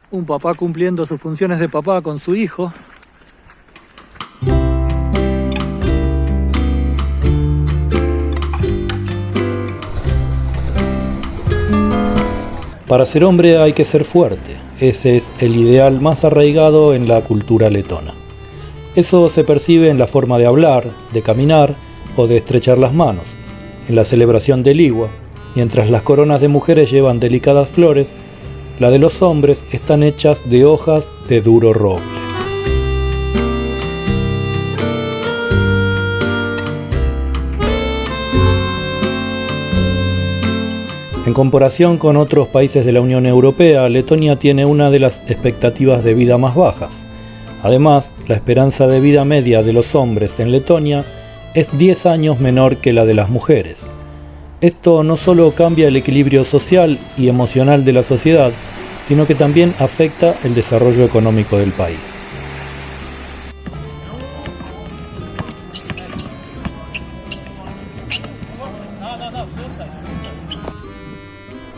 Un papá cumpliendo sus funciones de papá con su hijo. Para ser hombre hay que ser fuerte. Ese es el ideal más arraigado en la cultura letona. Eso se percibe en la forma de hablar, de caminar o de estrechar las manos, en la celebración del Iwa. Mientras las coronas de mujeres llevan delicadas flores, la de los hombres están hechas de hojas de duro roble. En comparación con otros países de la Unión Europea, Letonia tiene una de las expectativas de vida más bajas. Además, la esperanza de vida media de los hombres en Letonia es 10 años menor que la de las mujeres. Esto no solo cambia el equilibrio social y emocional de la sociedad, sino que también afecta el desarrollo económico del país.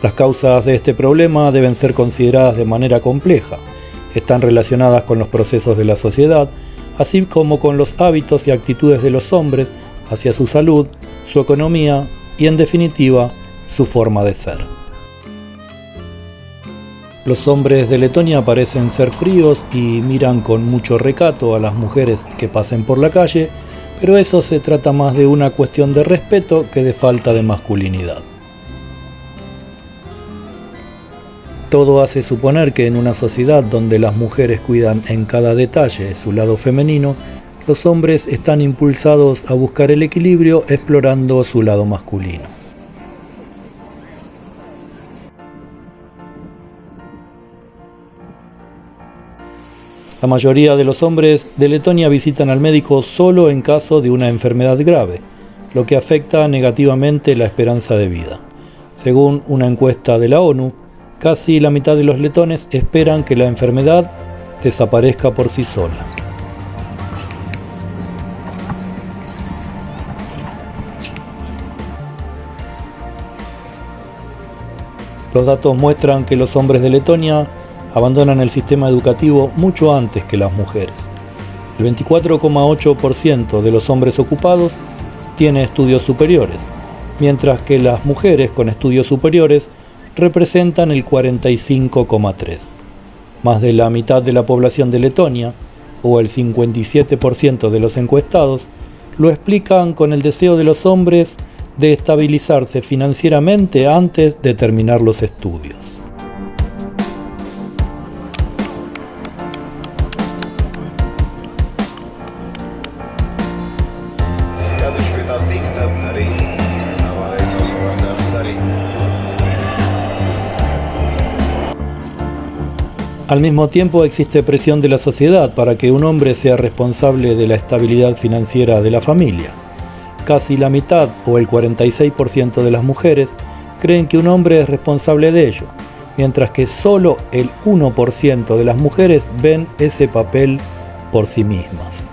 Las causas de este problema deben ser consideradas de manera compleja. Están relacionadas con los procesos de la sociedad, así como con los hábitos y actitudes de los hombres hacia su salud, su economía y, en definitiva, su forma de ser. Los hombres de Letonia parecen ser fríos y miran con mucho recato a las mujeres que pasen por la calle, pero eso se trata más de una cuestión de respeto que de falta de masculinidad. Todo hace suponer que en una sociedad donde las mujeres cuidan en cada detalle su lado femenino, los hombres están impulsados a buscar el equilibrio explorando su lado masculino. La mayoría de los hombres de Letonia visitan al médico solo en caso de una enfermedad grave, lo que afecta negativamente la esperanza de vida. Según una encuesta de la ONU, casi la mitad de los letones esperan que la enfermedad desaparezca por sí sola. Los datos muestran que los hombres de Letonia abandonan el sistema educativo mucho antes que las mujeres. El 24,8% de los hombres ocupados tiene estudios superiores, mientras que las mujeres con estudios superiores representan el 45,3%. Más de la mitad de la población de Letonia, o el 57% de los encuestados, lo explican con el deseo de los hombres de estabilizarse financieramente antes de terminar los estudios. Al mismo tiempo existe presión de la sociedad para que un hombre sea responsable de la estabilidad financiera de la familia. Casi la mitad o el 46% de las mujeres creen que un hombre es responsable de ello, mientras que solo el 1% de las mujeres ven ese papel por sí mismas.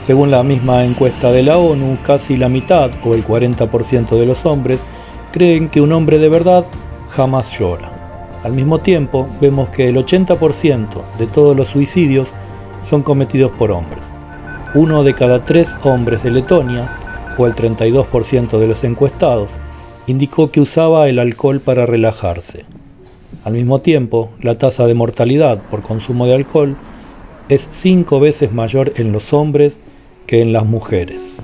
Según la misma encuesta de la ONU, casi la mitad o el 40% de los hombres creen que un hombre de verdad jamás llora. Al mismo tiempo, vemos que el 80% de todos los suicidios son cometidos por hombres. 1 de cada 3 hombres de Letonia, o el 32% de los encuestados, indicó que usaba el alcohol para relajarse. Al mismo tiempo, la tasa de mortalidad por consumo de alcohol es 5 veces mayor en los hombres que en las mujeres.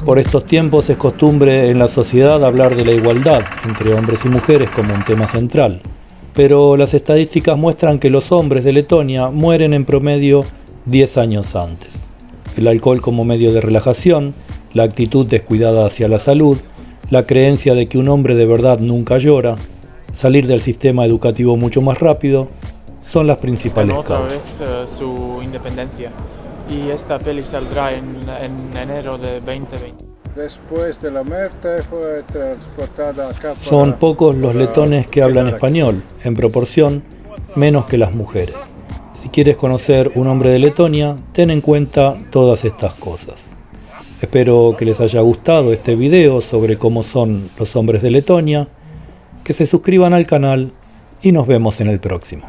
Por estos tiempos es costumbre en la sociedad hablar de la igualdad entre hombres y mujeres como un tema central. Pero las estadísticas muestran que los hombres de Letonia mueren en promedio 10 años antes. El alcohol como medio de relajación, la actitud descuidada hacia la salud, la creencia de que un hombre de verdad nunca llora, salir del sistema educativo mucho más rápido, son las principales Otra causas. vez su independencia. Y esta peli saldrá en enero de 2020. Después de la muerte fue transportada acá. Son pocos los letones que hablan español, en proporción menos que las mujeres. Si quieres conocer un hombre de Letonia, ten en cuenta todas estas cosas. Espero que les haya gustado este video sobre cómo son los hombres de Letonia, que se suscriban al canal y nos vemos en el próximo.